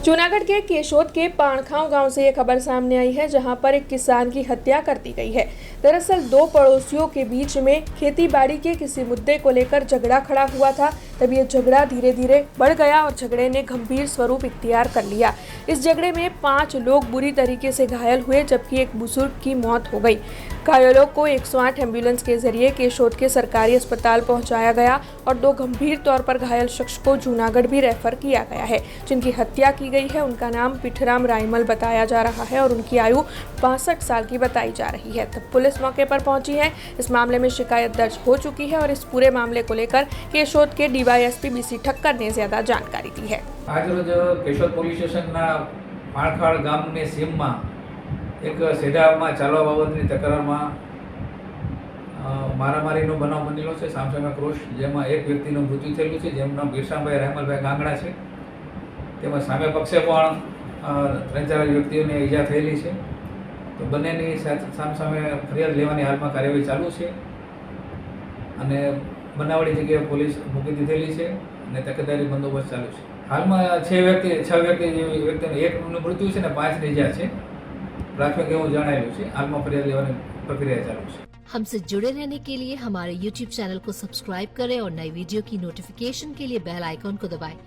जूनागढ़ के केशोद के पाणखाव गांव से ये खबर सामने आई है, जहां पर एक किसान की हत्या कर दी गई है। दरअसल दो पड़ोसियों के बीच में खेतीबाड़ी के किसी मुद्दे को लेकर झगड़ा खड़ा हुआ था। तब ये झगड़ा धीरे धीरे बढ़ गया और झगड़े ने गंभीर स्वरूप इख्तियार कर लिया। इस झगड़े में 5 लोग बुरी तरीके से घायल हुए, जबकि एक बुजुर्ग की मौत हो गई। घायलों को 108 एम्बुलेंस के जरिए केशोद के सरकारी अस्पताल पहुंचाया गया और 2 गंभीर तौर पर घायल शख्स को जूनागढ़ भी रेफर किया गया है। जिनकी हत्या की गई है उनका नाम पिठराम राइमल बताया जा रहा है और उनकी आयु 65 साल की बताई जा रही है। तब पुलिस मौके पर पहुंची है। इस मामले में शिकायत दर्ज हो चुकी है और इस पूरे मामले को लेकर केशोद के डीवाईएसपी बीसी ठक्कर ने ज्यादा जानकारी दी है। आज रोज केशोद पोलीस स्टेशनના પાણખાડ ગામની સીમમાં એક સેડામાં ચાલવા બાબતની તકરારમાં મારામારીનો બનાવ બનેલો છે સામસામે ક્રોસ, જેમાં એક વ્યક્તિનું મૃત્યુ થયેલું છે, જેમનું નામ બિરસાભાઈ રાયમલભાઈ ગાંગડા છે। તેમાં સામે પક્ષે પણ 3-4 વ્યક્તિઓને ઈજા થયેલી છે। તો બંનેની સામસામે ફરિયાદ લેવાની હાલમાં કાર્યવાહી ચાલુ છે અને બનાવડી જગ્યાએ પોલીસ મૂકી દીધેલી છે અને તકેદારી બંદોબસ્ત ચાલુ છે। હાલમાં 6 વ્યક્તિનું એકનું મૃત્યુ છે ને 5ની ઈજા છે। प्राथमिक એવું જણાયેલું છે। હાલમાં ફરિયાદ લેવાની પ્રક્રિયા ચાલુ છે। हमसे जुड़े रहने के लिए हमारे YouTube चैनल को सब्सक्राइब करें और नई वीडियो की नोटिफिकेशन के लिए बेल आइकॉन को दबाएं।